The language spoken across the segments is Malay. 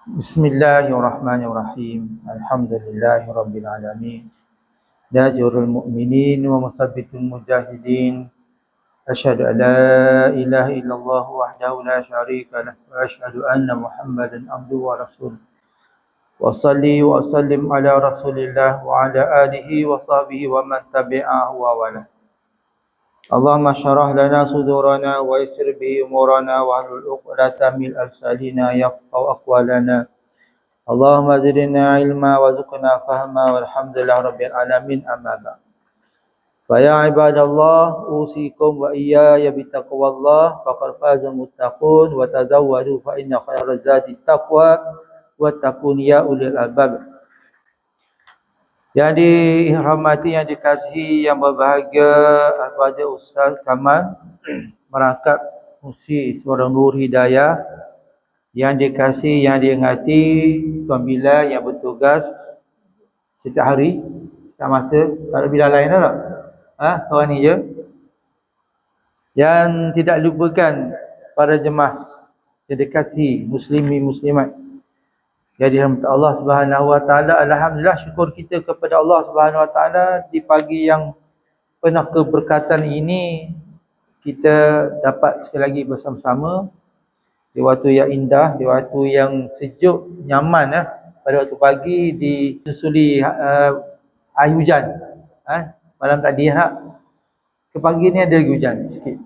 Bismillahirrahmanirrahim. Alhamdulillahirabbil alamin. Najurul mu'minin wa musabbitul mujahidin. Asyhadu an la ilaha illallah wahdahu la syarika lah wa asyhadu anna Muhammadan abduhu wa rasuluh. Wa shalli wa sallim ala Rasulillah wa ala alihi wa sahbihi wa man tabi'ahu wa wala. Allahumma syarah lana sudurana wa yassir bi umurana wa hlul 'uqdatam min lisanina yafqahu aqwalana. Allahumma zidna ilma wa zuqna fahma walhamdulillahi rabbil alamin amma ba'd. Fa ya ibadallah usikum wa iyaya bittaqwallah faqad fazal muttaqun wa tazawwadu fa inna khairaz zadi taqwa wattaqun ya ulil albab. Yang dihormati, yang dikasihi, yang berbahagia kepada Ustaz Kamal merangkap Musi Seorang Nur Hidayah, yang dikasihi, yang diingati Tuan Bilal yang bertugas setiap hari, setiap masa. Tak ada Bilal lain tak? Orang ni je. Yang tidak lupakan para jemaah yang dikasihi, muslimin muslimat yang dirahmati Allah Subhanahu wa taala. Alhamdulillah, syukur kita kepada Allah Subhanahu wa taala di pagi yang penuh keberkatan ini kita dapat sekali lagi bersama-sama di waktu yang indah, di waktu yang sejuk, nyaman pada waktu pagi disusuli air hujan. Malam tadi ke pagi ni ada hujan sikit.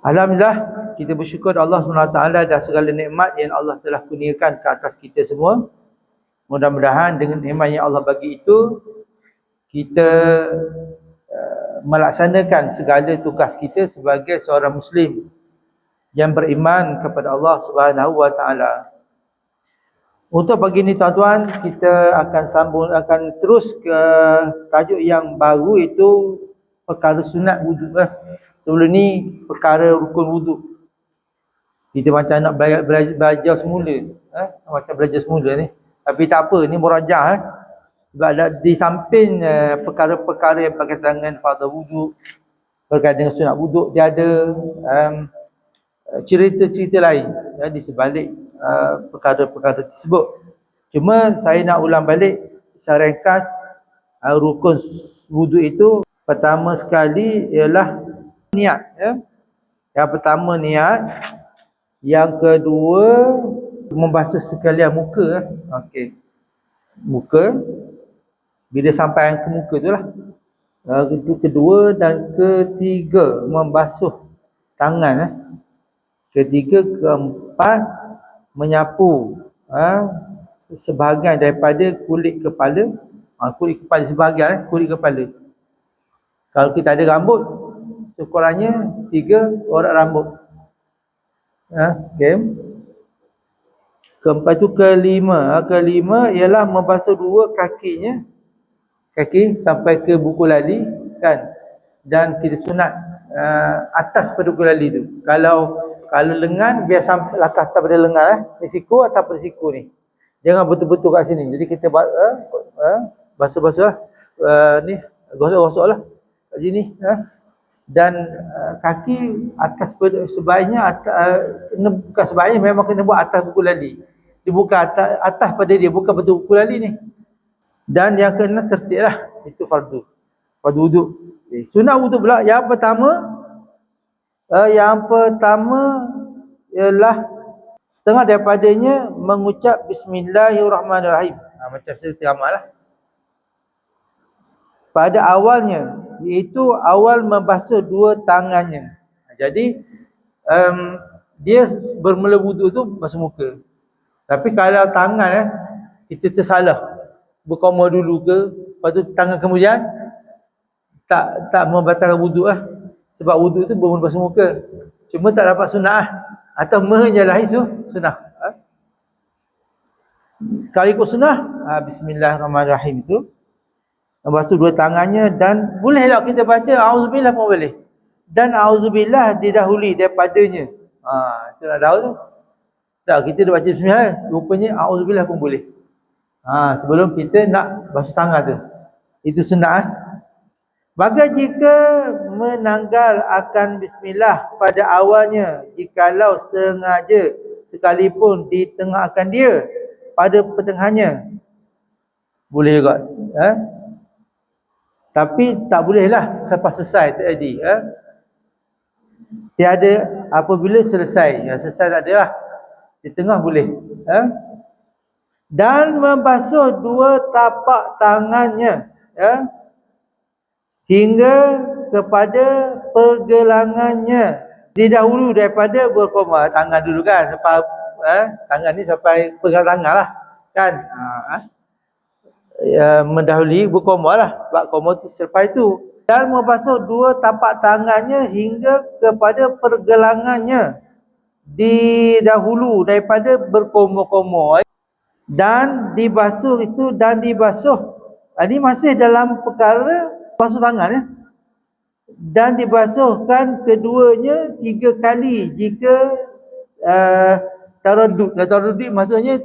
Alhamdulillah, kita bersyukur Allah SWT dan segala nikmat yang Allah telah kurniakan ke atas kita semua. Mudah-mudahan dengan nikmat yang Allah bagi itu, kita melaksanakan segala tugas kita sebagai seorang Muslim yang beriman kepada Allah Subhanahu wa taala. Untuk pagi ini tuan-tuan, kita akan terus ke tajuk yang baru, itu perkara sunat wuduk. Sebelum ni perkara rukun wuduk. Kita macam nak belajar semula, macam belajar semula ni. Tapi tak apa, ni murajah. Sebab di samping perkara-perkara yang berkaitan dengan fardu wuduk, berkaitan dengan sunat wuduk, dia ada cerita-cerita lain di sebalik perkara-perkara tersebut. Cuma saya nak ulang balik secara ringkas. Rukun wuduk itu pertama sekali ialah niat. Yang pertama niat, yang kedua membasuh sekalian muka. Okey, muka. Bila sampai ke muka itulah. Kedua dan ketiga membasuh tangan. Ketiga, keempat menyapu sebahagian daripada kulit kepala. Kulit kepala sebahagian, kulit kepala. Kalau kita ada rambut, sekurangnya 3 orak rambut. Okay. Keempat tu kelima. Kelima ialah membasuh 2 kakinya. Kaki sampai ke buku lali kan. Dan kita sunat atas pada buku lali tu. Kalau lengan biar sampai atas pada lengan. Risiko atas pada siku ni. Jangan betul-betul kat sini. Jadi kita basuh-basuh ni, gosok-gosok lah kat sini. Dan kaki atas sebaiknya bukan sebaiknya, memang kena buat atas buku lali. Dia bukan atas pada dia, bukan betul buku lali ni. Dan yang kena tertib lah, itu fardu wuduk. Sunat wuduk pula yang pertama ialah setengah daripadanya mengucap Bismillahirrahmanirrahim. Macam saya amal lah pada awalnya, iaitu awal membasuh 2 tangannya. Jadi dia bermula wuduk tu basuh muka. Tapi kalau tangan kita tersalah, berkoma dulu ke, lepas tu tangan kemudian tak membatalkan wuduk sebab wuduk tu bermula basuh muka. Cuma tak dapat sunat atau menyalahi sunat. Kalau ikut sunat, Bismillahirrahmanirrahim tu membasuh 2 tangannya, dan boleh tak kita baca auzubillah pun boleh. Dan auzubillah didahului daripadanya. Itu nak tahu tu. Tak, kita dah baca bismillah, rupanya auzubillah pun boleh. Sebelum kita nak basuh tangan tu. Itu sunat. Bagai jika menanggal akan bismillah pada awalnya, jikalau sengaja sekalipun ditengahkan dia pada pertengahannya. Boleh juga. Tapi tak bolehlah sampai selesai tadi. Tiada apabila selesai. Selesai tak ada lah. Di tengah boleh. Dan membasuh dua tapak tangannya. Hingga kepada pergelangannya. Didahulu daripada berkoma. Tangan dulu kan. Sampai, tangan ni sampai pegang tangan lah. Kan. Mendahului berkoma lah. Buat koma tu selepas itu. Dan membasuh dua tapak tangannya hingga kepada pergelangannya. Didahulu daripada berkoma-koma. Dan dibasuh itu dan dibasuh. Ini masih dalam perkara basuh tangan ya. Dan dibasuhkan keduanya 3 kali jika taradud. Taradud maksudnya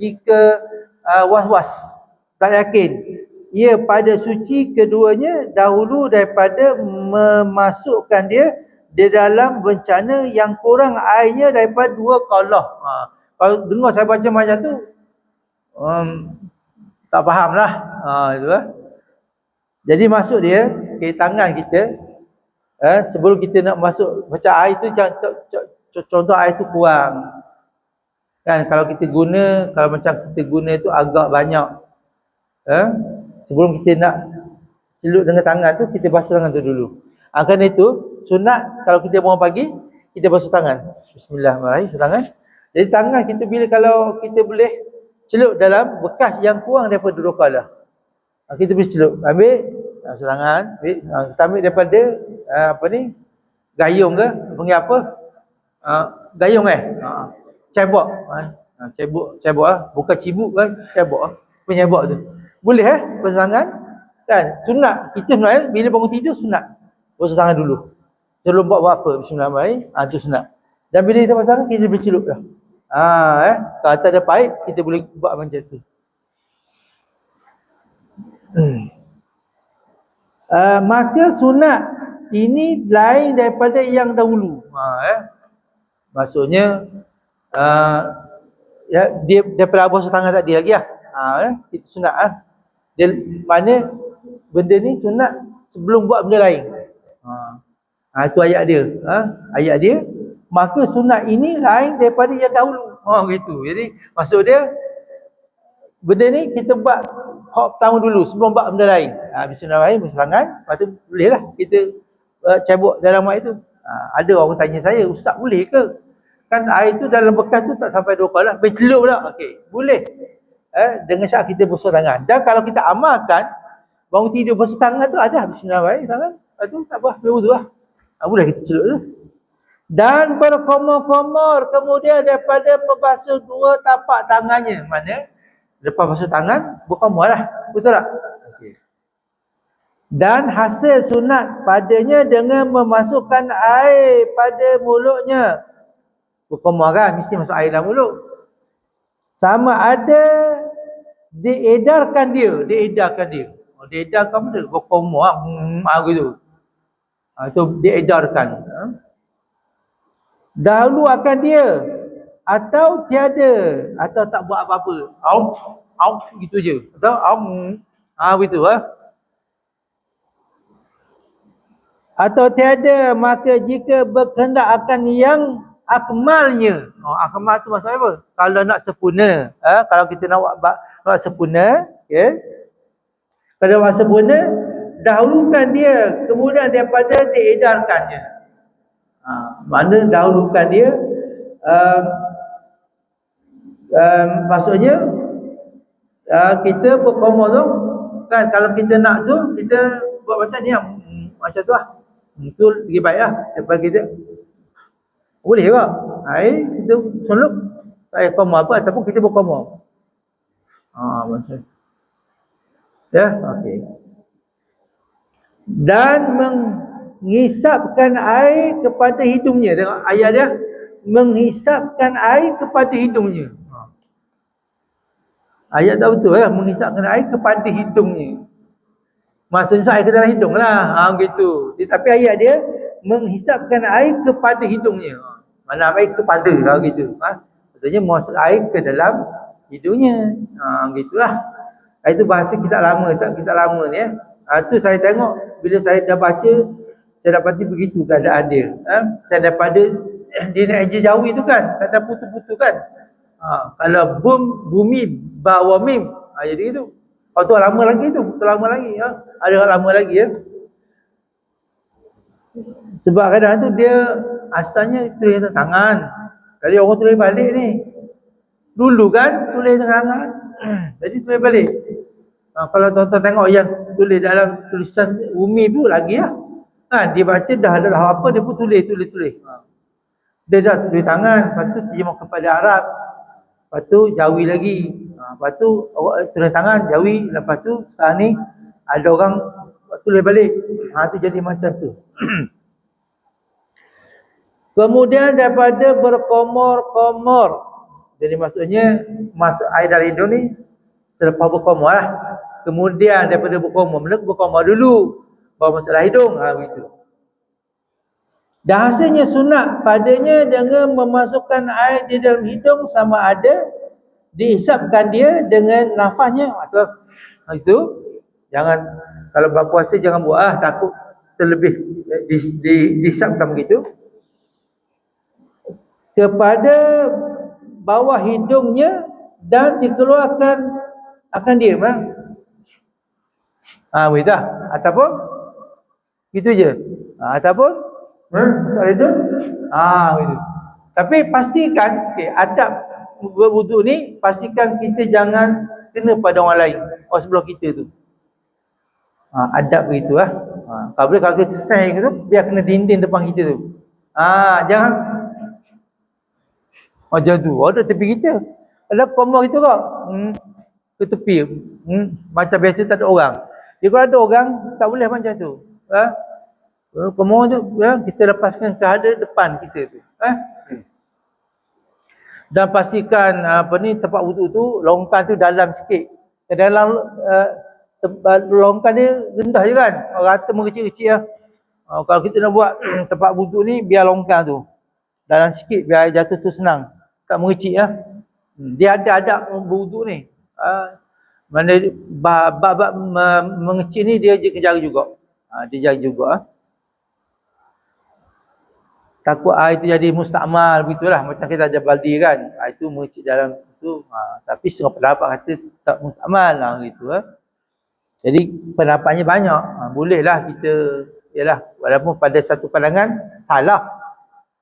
jika was-was, tak yakin. Ia pada suci keduanya dahulu daripada memasukkan dia di dalam bencana yang kurang airnya daripada 2 kaulah. Kalau dengar saya baca macam tu, tak faham lah. Itu lah. Jadi masuk dia ke tangan kita, sebelum kita nak masuk, macam air tu, contoh air tu kurang. Kan kalau kita guna, kalau macam kita guna tu agak banyak. Sebelum kita nak celup dengan tangan tu, kita basuh tangan tu dulu. Kerana itu, sunat kalau kita bangun pagi, kita basuh tangan. Bismillahirrahmanirrahim, basuh tangan. Jadi tangan kita bila kalau kita boleh celup dalam bekas yang kurang daripada 2 kaulah. Kita boleh celup. Ambil basuh tangan, kita ambil daripada gayung ke? Panggil apa? Gayung cebok. Cebok lah. Bukan cibuk kan, cebok lah. Penyebok tu. Boleh basuh tangan. Kan? Sunat. Kita sebenarnya bila bangun tidur sunat. Basuh tangan dulu. Sebelum buat apa? Bismillahirrahmanirrahim. Itu sunat. Dan bila kita basuh tangan, kita boleh celup dah. Kalau tak ada paip, kita boleh buat macam tu. Maka sunat ini lain daripada yang dahulu. Maksudnya dia daripada basuh tangan tadi lagi lah. Itu sunat dia, mana benda ni sunat sebelum buat benda lain. Itu ayat dia. Ayat dia, maka sunat ini lain daripada yang dahulu. Gitu. Jadi maksud dia, benda ni kita buat hak pertama dulu sebelum buat benda lain. Bismillahirrahmanirrahim, basuh tangan. Lepas tu boleh lah kita cebok dalam air tu. Ada orang tanya saya, ustaz boleh ke? Kan air tu dalam bekas tu tak sampai 2 kaulah. Bercelup pula. Okey, boleh. Dengan syarat kita basuh tangan. Dan kalau kita amalkan, bangun tidur basuh tangan tu ada. Bismillahirrahmanirrahim, tangan. Lepas tu tak apa, boleh wudu lah. Boleh kita celup tu. Dan berkomor-komor kemudian daripada membasuh 2 tapak tangannya. Mana? Lepas basuh tangan, berkomor lah. Betul tak? Okay. Dan hasil sunat padanya dengan memasukkan air pada mulutnya. Berkomor kan? Mesti masuk air dalam mulut. Sama ada diedarkan dia. Diedarkan benda. Berkomor gitu. Itu diedarkan. Dahulu akan dia atau tiada, atau tak buat apa-apa. Gitu je. Atau begitu Atau tiada, maka jika berkehendak akan yang akmalnya. Akmal tu maksud apa? Kalau nak sempurna. Kalau kita nak buat sempurna, kalau nak sempurna, dahulukan dia, kemudian daripada diedarkannya. Mana dahulukan dia, maksudnya kita berkomor tu kan, kalau kita nak tu kita buat macam ni macam tu lah. Itu lagi baik lah daripada kita boleh ke kita solup tak payah komor apa, ataupun kita berkomor macam okey. Dan menghisapkan air kepada hidungnya. Tengok ayat dia, menghisapkan air kepada hidungnya. Ayat tak betul menghisapkan air kepada hidungnya. Maksudnya air ke dalam hidung lah. Gitu. Tapi ayat dia, menghisapkan air kepada hidungnya. Mana air kepada lah gitu. Maksudnya masuk air ke dalam hidungnya. Gitulah. Itu bahasa kitab lama, kitab lama ni tu saya tengok bila saya dah baca, saya dapati begitu keadaan dia. Saya daripada dia nak eja jawi tu kan, tak ada putu-putu kan. Kalau bumi bawa mim, jadi itu. Tu lama lagi tu, lama lagi. Ada lama lagi ya. Sebab kadang tu dia asalnya tulis tangan. Kali orang tulis balik ni. Dulu kan tulis tangan. Jadi tulis balik. Kalau tuan-tuan tengok yang tulis dalam tulisan Umi tu lagi lah. Dia baca dah ada apa dia pun tulis. Dia dah tulis tangan, lepas tu terjemah kepada Arab. Lepas tu jawi lagi. Lepas tu tulis tangan, jawi. Lepas tu sekarang ni ada orang tulis balik. Tu jadi macam tu. Kemudian daripada berkomor-komor. Jadi maksudnya masuk air dalam hidung ni selepas berkomor lah. Kemudian daripada berkomor, berkomor dulu baru masuk dalam hidung. Begitu. Dan hasilnya sunat padanya dengan memasukkan air di dalam hidung sama ada dihisapkan dia dengan nafasnya atau itu. Jangan kalau berpuasa jangan buat takut terlebih dihisapkan begitu. Kepada bawah hidungnya dan dikeluarkan akan dia begitu ataupun gitu je ataupun masuk hidung begitu. Tapi pastikan adab berwuduk ni pastikan kita jangan kena pada orang lain, orang sebelah kita tu. Adab begitu kalau boleh kalau kita selesai gitu biar kena dinding depan kita tu. Jangan macam tu, ada tepi kita. Ada komor kita kok. Ke tepi. Macam biasa tak ada orang. Dia kalau ada orang, tak boleh macam tu. Komor tu, kita lepaskan ke ada depan kita tu. Dan pastikan tempat wuduk tu, longkan tu dalam sikit. Dalam longkan dia rendah je kan. Rata mengecil-kecil . Kalau kita nak buat tempat wuduk ni, biar longkan tu. Dalam sikit, biar jatuh tu senang. Tak mengecil Dia ada adab berwuduk ni. Mana bab mengecil ni dia jaga juga. Dia jaga juga. Takut air itu jadi mustakmal begitulah. Macam kita ada baldi kan. Itu mengecil dalam tu. Tapi setengah pendapat kata tak mustakmal gitu. Jadi pendapatnya banyak. Bolehlah kita walaupun pada satu pandangan salah.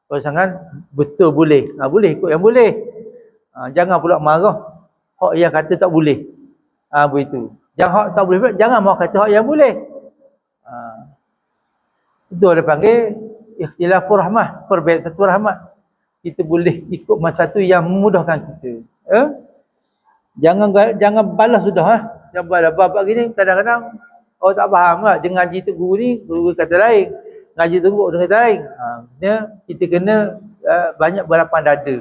Kalau sangat betul boleh. Boleh ikut yang boleh. Jangan pula marah hak yang kata tak boleh. Begitu. Jangan hak tak boleh, jangan marah kata hak yang boleh. Itu ada panggil ikhtilafur rahmah, perbezaan satu rahmat. Kita boleh ikut macam satu yang memudahkan kita. Jangan balas sudah Jangan balas. Bab gini kadang-kadang orang tak faham lah. Dia ngaji tu guru ni, guru kata lain. Ngaji teruk dengan kata lain. Kita kena banyak berlapang dada.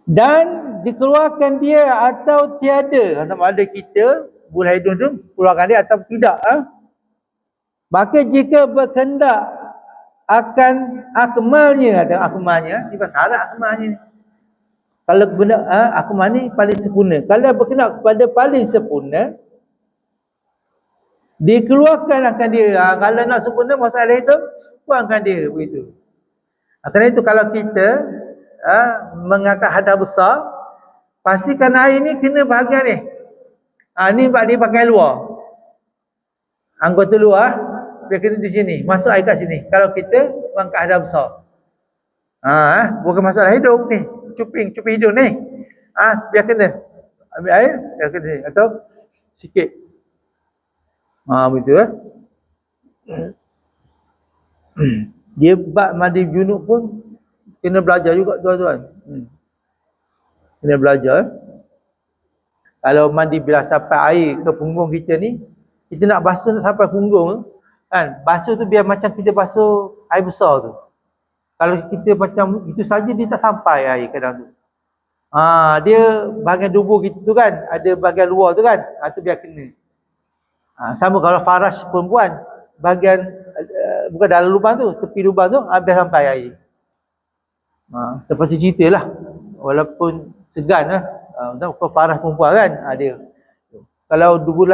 Dan dikeluarkan dia atau tiada. Sama ada kita bulan hidung tu keluarkan dia atau tidak. Maka jika berkendak akan akmalnya, ada akmalnya, di bahasa Arab akmalnya. Kalau benda akmal ni paling sempurna. Kalau berkenaan kepada paling sempurna, dikeluarkan akan dia. Kalau nak sempurna masalah hidup, buangkan dia begitu. Kerana itu kalau kita mengangkat hadas besar, pastikan air ni kena bahagian ni. Ni dia bahagian luar. Anggota luar, dia kena di sini. Masuk air kat sini. Kalau kita mengangkat hadas besar. Bukan masalah hidup ni. Cuping hidung ni. Biar kena. Ambil air, biar kena. Atau sikit. Begitu Dia bab mandi junub pun kena belajar juga tuan-tuan. Kena belajar. Kalau mandi bila sampai air ke punggung kita ni, kita nak basuh nak sampai punggung kan. Basuh tu biar macam kita basuh air besar tu. Kalau kita macam itu saja dia tak sampai air kadang tu. Dia bahagian tubuh kita tu kan, ada bahagian luar tu kan. Tu biar kena. Sama kalau faras perempuan, bahagian bukan dalam lubang tu, tepi lubang tu habis sampai air. Lepas tu ceritalah, walaupun segan lah, kau parah perempuan kan, dia kalau dubur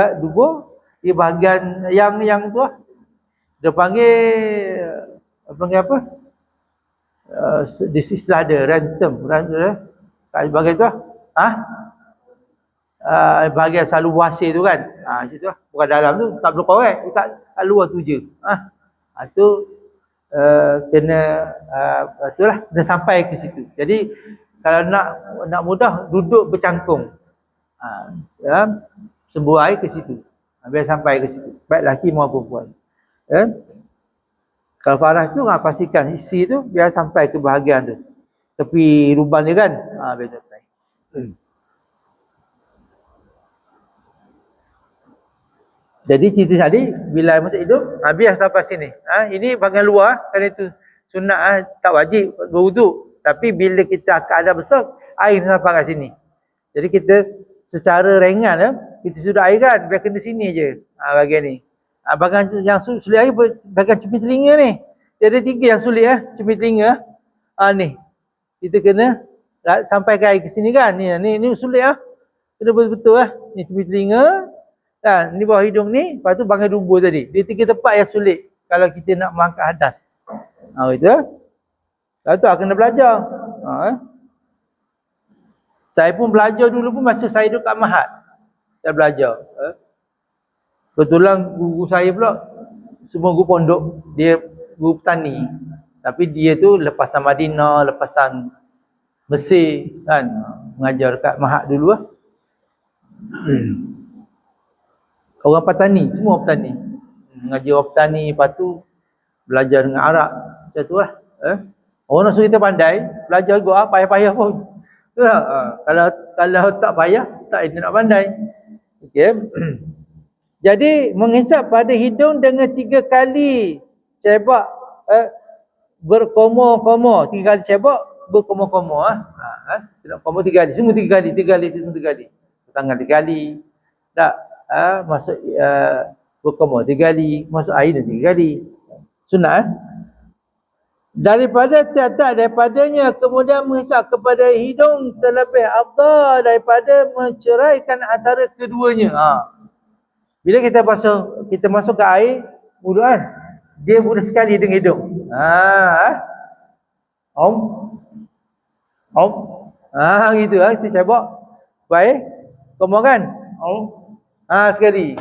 dia bahagian yang tu lah, dia panggil apa, di istilah ada ransom bahagian tu lah, bahagian selalu wasir tu kan, situ lah, bukan dalam tu, tak perlu korek, tak luar tu je, tu kena itulah, kena sampai ke situ. Jadi kalau nak mudah, duduk bercangkung, sembuh air ke situ, biar sampai ke situ, baik lelaki maupun perempuan. Kalau faras tu pastikan isi tu biar sampai ke bahagian tu, tepi lubang dia kan, biar sampai. Jadi cerita tadi, bila masuk hidup, biar sampai sini. Ini bahagian luar, kerana itu sunat, tak wajib berwuduk. Tapi bila kita keadaan besar, air sampai kat sini. Jadi kita secara ringan, kita sudah air kan, biar kena sini je, bahagian ni. Bahagian yang sulit air, bahagian cuping telinga ni. Jadi ada 3 yang sulit, cuping telinga. Ni, kita kena sampai ke air ke sini kan. Ni sulit kena betul-betul Ni cuping telinga. Ni bawah hidung ni, lepas tu bahagian dubur tadi. Dia 3 tempat yang sulit kalau kita nak mengangkat hadas. Gitu. Lepas tu kena belajar. Saya pun belajar dulu pun masa saya duduk kat Mahat. Saya belajar. Kebetulan guru saya pula, semua guru pondok, dia guru petani. Tapi dia tu lepasan Madinah, lepasan Mesir kan, mengajar dekat Mahat dulu Orang petani, semua petani. Mengajar orang petani, lepas tu belajar dengan Arab. Macam tu lah. Orang nak suruh kita pandai, belajar juga payah-payah pun. Kalau tak payah, tak kita nak pandai. Okay. Jadi menghisap pada hidung dengan 3 kali cebak berkomo-komo. 3 kali cebak berkomo-komo. Tidak komo 3 kali. Semua 3 kali. 3 kali, semua 3 kali. Tangan 3 kali. Tak. Masuk berkomo 3 kali. Masuk air 3 kali. Sunat. Daripadanya kemudian menghisap kepada hidung terlebih afdal daripada menceraikan antara keduanya. Bila kita masuk ke air wudu kan, dia mudah sekali dengan hidung. Gitu kita cebok. Baik. Komo kan? Sekali.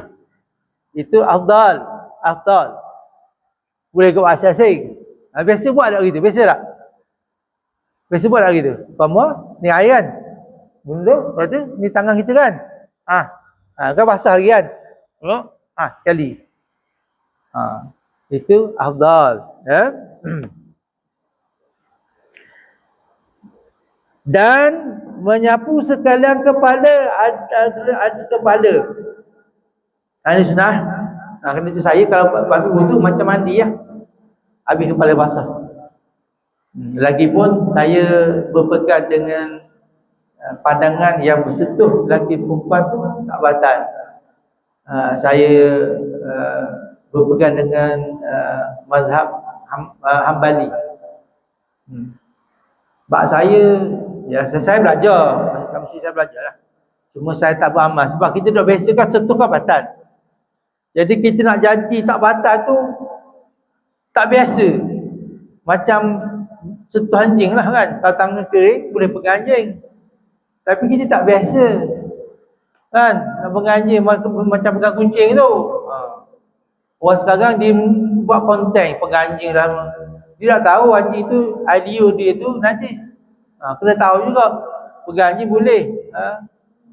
Itu afdal. Boleh ke asing-asing. Biasa buat tak gitu? Biasa tak? Biasa buat tak gitu? Komo, ni air kan? Benda, lepas tu ni tangan kita kan? Kan basah lagi kan? Sekali. Itu afdal. Dan menyapu sekalian kepala, ada kepala. Ini sunnah. Kena itu saya kalau babi wudu macam mandi habis kepala basah. Lagipun saya berpegang dengan pandangan yang bersentuh lelaki perempuan tu tak batal. Saya berpegang dengan mazhab Hambali. Sebab saya belajar, mesti saya belajar lah. Cuma saya tak beramal sebab kita dah biasa kan sentuh kan batal. Jadi kita nak jadi tak batal tu tak biasa. Macam sentuh anjing lah kan. Kalau tangan kering boleh pegang anjing. Tapi kita tak biasa. Kan? Nak pegang anjing macam pegang kucing tu. Orang sekarang dia buat konten pegang anjing lama. Dia tak tahu anjing tu, alio dia tu najis. Kena tahu juga. Pegang anjing boleh.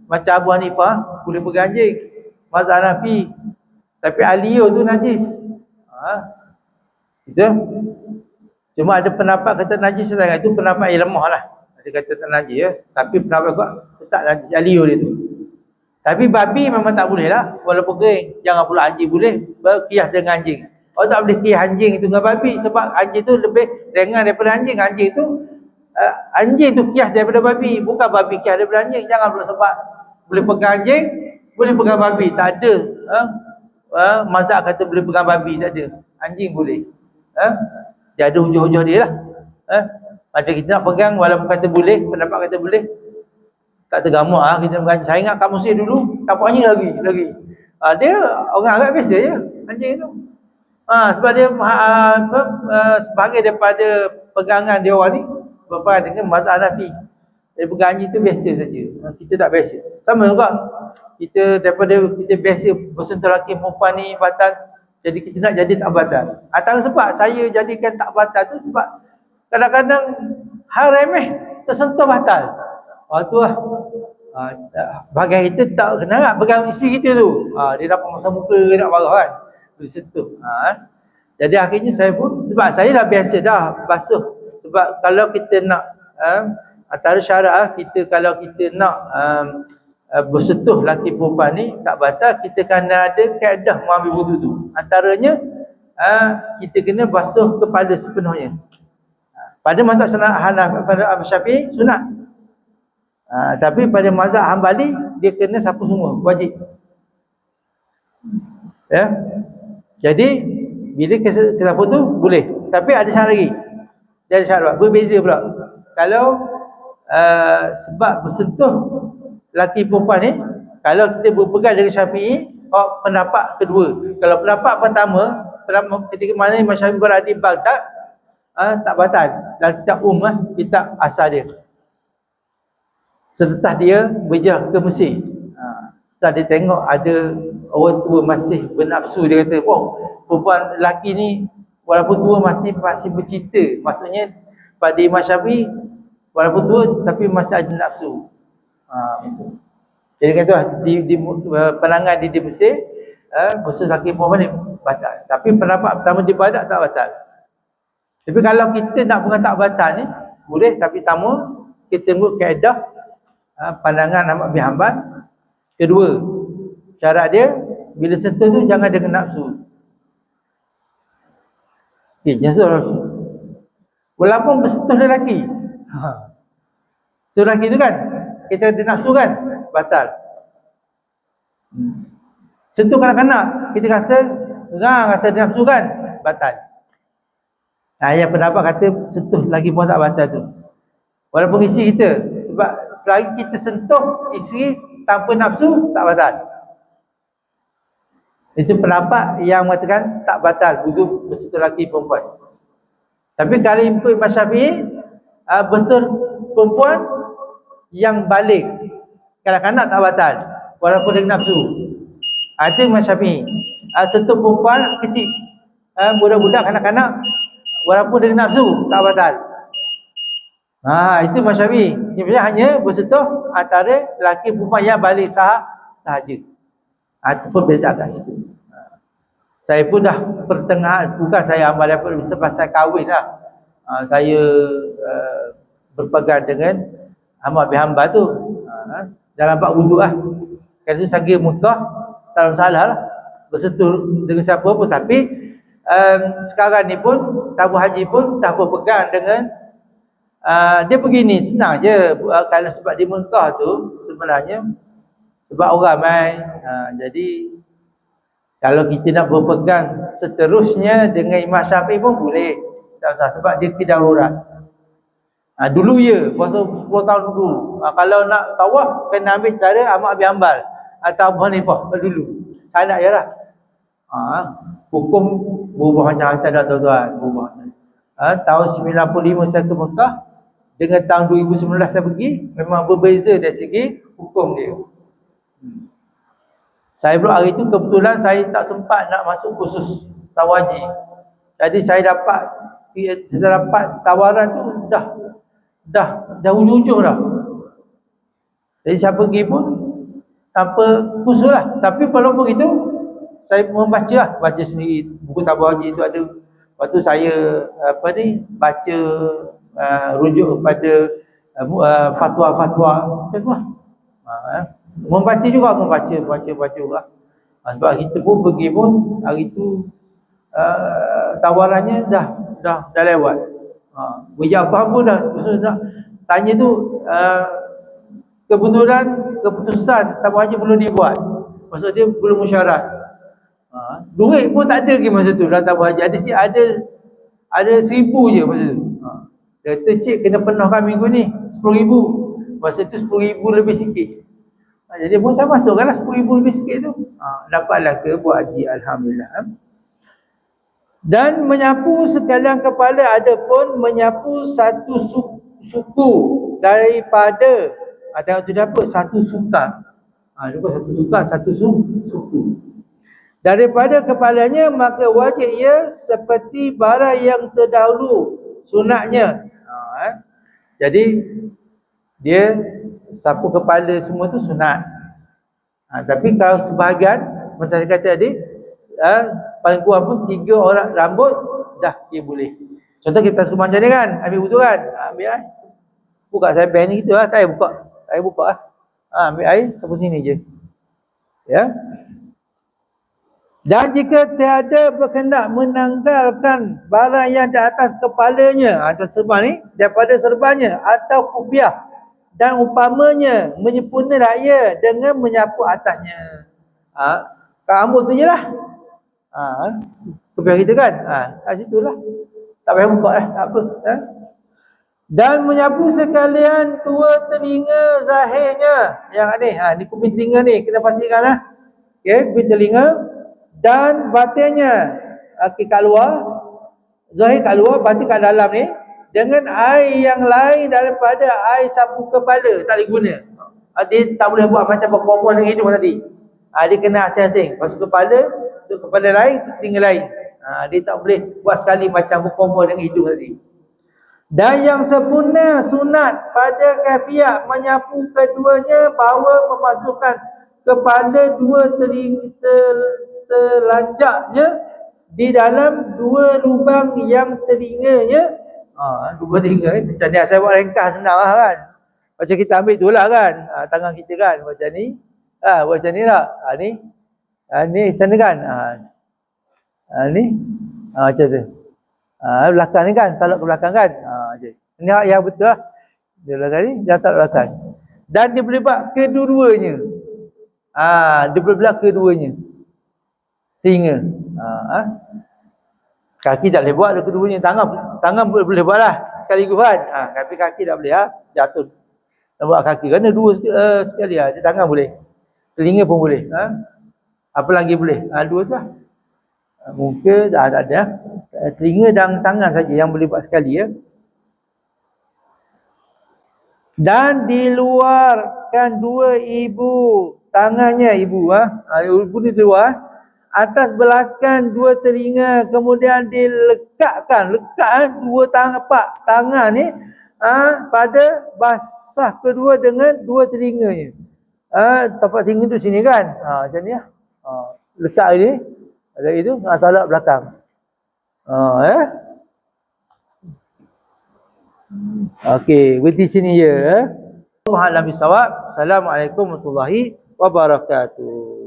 Macam Abu Hanifah boleh pegang anjing. Mazhab Hanafi. Tapi alio tu najis. Itu. Cuma ada pendapat kata najis sangat. Itu pendapat yang lemah lah. Ada kata tak najis Tapi pendapat kau tak najis alio dia tu. Tapi babi memang tak boleh lah. Walaupun kering. Jangan pula anjing boleh berkias dengan anjing. Kau tak boleh kias anjing itu dengan babi. Sebab anjing tu lebih ringan daripada anjing. Anjing tu kias daripada babi. Bukan babi kias daripada anjing. Jangan pula sebab boleh pegang anjing, boleh pegang babi. Tak ada. Mazhab kata boleh pegang babi. Tak ada. Anjing boleh. Dia ada hujah-hujah dia lah. Macam kita nak pegang walaupun kata boleh, pendapat kata boleh, tak tergamak kita pegang. Saya ingat kat Mesir dulu tampaknya lagi. Dia orang Arab biasa je anjing tu. Sebab dia sebagai daripada pegangan dia orang ni berpegang dengan mazhab Hanafi. Dia pegang anjing tu biasa saja. Kita tak biasa. Sama juga. Kita daripada kita biasa bersentuh lelaki perempuan ni batal, jadi kita nak jadi tak batal. Antara sebab saya jadikan tak batal tu sebab kadang-kadang hal remeh tersentuh batal. Waktu bagian kita tak kena nak pegang isi kita tu. Dia dapat masa muka nak marah kan. Tersentuh. Jadi akhirnya saya pun, sebab saya dah biasa dah basuh. Sebab kalau kita nak antara syarat kita kalau kita nak bersentuh lelaki perempuan ni tak batal, kita kena ada kaedah mengambil wudu tu. Antaranya kita kena basuh kepala sepenuhnya. Pada mazhab Hanafi, pada Syafi'i sunat. Tapi pada mazhab Hambali dia kena sapu semua, wajib. Ya. Jadi bila kita sapu tu boleh. Tapi ada syarat lagi. Dia ada syarat berbeza pula. Kalau sebab bersentuh lelaki perempuan ni, kalau kita berpegang dengan Syafi'i, pendapat kedua. Kalau pendapat pertama, ketika mana Imam Syafi'i berada di Baghdad, tak batal. Dan kitab kitab asal dia. Setelah dia berhijrah ke Mesir, setelah dia tengok ada orang tua masih bernafsu, dia kata, perempuan lelaki ni walaupun tua masih bercinta. Maksudnya pada Imam Syafi'i walaupun tua tapi masih ada nafsu. Jadi kata di penangan di Mesir, bersentuh lelaki perempuan ni batal. Tapi pendapat pertama di Baghdad tak batal. Tapi kalau kita nak pegang tak batal ni boleh, tapi pertama kita tengok kaedah pandangan Ahmad bin Hanbal. Kedua, syarat dia bila sentuh tu jangan dengan nafsu. Jangan nafsu. Walaupun bersentuh lelaki. Lelaki tu kan kita ada nafsu kan, batal. Sentuh kanak-kanak kita rasa ada nafsu kan, batal. Yang pendapat kata sentuh lagi pun tak batal tu. Walaupun isi kita, sebab selagi kita sentuh isi tanpa nafsu tak batal. Itu pendapat yang mengatakan tak batal wudu bersentuh lelaki perempuan. Tapi kalau ikut Imam Syafi'i, bersentuh perempuan yang balik, kanak-kanak tak batal walaupun dengan nafsu. Itu Imam Syafi'i. Sentuh perempuan kecil, budak-budak, kanak-kanak, walaupun dengan nafsu tak batal. Itu Imam Syafi'i. Dia hanya bersentuh antara lelaki perempuan yang balik sahaja. Itu perbezaan kat situ. Saya pun dah pertengahan, bukan saya amal apa, sebab saya kahwin lah. Saya berpegang dengan Ahmad bin Hanbal tu dalam bab wuduk lah. Kerana itu saya mutah, tak salah lah bersentuh dengan siapa pun. Tapi sekarang ni pun tabung haji pun tak berpegang dengan dia begini, senang je. Kalau sebab di Mekah tu sebenarnya sebab orang ramai, jadi kalau kita nak berpegang seterusnya dengan Imam Syafi'i pun boleh, tak usah, sebab dia kedarurat. Dulu ya, masa 10 tahun dulu, kalau nak tawaf kena ambil cara Ahmad bin Hanbal atau Abu Hanifah dulu. Saya nak je lah. Hukum berubah macam-macam dah tuan-tuan, berubah. Tahun 95 saya ke Mekah dengan tahun 2019 saya pergi, memang berbeza dari segi hukum dia. Saya pula hari itu kebetulan saya tak sempat nak masuk kursus tawaji. Jadi saya dapat tawaran tu dah ujung-ujung dah. Jadi saya pergi pun tanpa kursus lah. Tapi walaupun begitu saya membaca lah, baca sendiri buku tawaji itu ada. Waktu saya baca rujuk kepada fatwa-fatwa macam tu lah. Membaca juga, baca juga. Sebab kita pun pergi pun hari tu tawarannya dah lewat. Berjabah pun dah tanya tu, keputusan tabung haji belum dibuat. Maksud dia belum mesyuarat. Duit pun tak ada lagi masa tu dalam tabung haji. Ada Ada 1,000 je masa tu. Dia kata, cik kena penuhkan minggu ni 10,000. Masa tu 10,000 lebih sikit. Jadi pun saya masukkanlah 10,000 lebih sikit tu. Dapatlah ke buat haji, alhamdulillah. Dan menyapu sekalian kepala, ada pun menyapu satu suku daripada, tengok tu dapat satu suka. Satu suka, satu suku daripada kepalanya, maka wajib ia seperti barang yang terdahulu sunatnya. Jadi dia sapu kepala semua tu sunat. Tapi kalau sebahagian, macam saya kata tadi, paling kurang pun 3 orang rambut dah dia boleh. Contoh kita suruh macam ni kan, ambil wudu kan, ambil air, buka sampai ni gitu lah, tak payah buka, lah. Ambil air sapu sini je. Ya. Dan jika tiada berkehendak menanggalkan barang yang di atas kepalanya, atau serban ni, daripada serbannya atau kupiah, dan umpamanya menyempurnakan ia dengan menyapu atasnya. Rambut tu je lah. Kupiah kita kan, kat situ lah. Tak payah buka lah, tak apa. Dan menyapu sekalian 2 telinga zahirnya. Yang ni kuping telinga ni, kena pastikan lah. Okay, kuping telinga. Dan batinnya, kat luar, zahir kat luar, batin kat dalam ni, dengan air yang lain daripada air sapu kepala, tak boleh guna. Dia tak boleh buat macam berkomon dengan hidung tadi. Dia kena asing-asing. Masuk kepala, tu kepala lain, tu telinga lain. Dia tak boleh buat sekali macam berkomon dengan hidung tadi. Dan yang sempurna sunat pada kafiat menyapu keduanya, bahawa memasukkan kepala 2 telanjaknya di dalam 2 lubang yang telinganya. Lubang telinga ni macam ni, saya buat ringkas senang lah kan. Macam kita ambil tu lah kan, tangan kita kan macam ni. Buat macam ni lah. Ni sana kan. Ni macam tu. Belakang ni kan, talak ke belakang kan. Ini yang betul lah. Dia belakang ni, dia talak belakang. Dan dia boleh buat kedua-duanya. Dia boleh buat kedua-duanya. Telinga. Kaki tak boleh buat kedua-duanya. Tangan boleh buat lah sekaligus kan. Tapi kaki tak boleh jatuh. Tak buat kaki. Kerana 2 sekali lah. Tangan boleh. Telinga pun boleh. Apa lagi boleh? 2 tu lah. Muka tak ada. Telinga dan tangan saja yang boleh buat sekali ya. Dan diluarkan 2 ibu tangannya, ibu ni luar atas belakang 2 telinga, kemudian dilekatkan 2 tangan ni pada basah kedua dengan 2 telinganya. Tapak telinga tu sini kan, macam ni lah. Lekat ni ada itu, talak belakang. Okey, berhenti sini je. Assalamualaikum warahmatullahi wabarakatuh.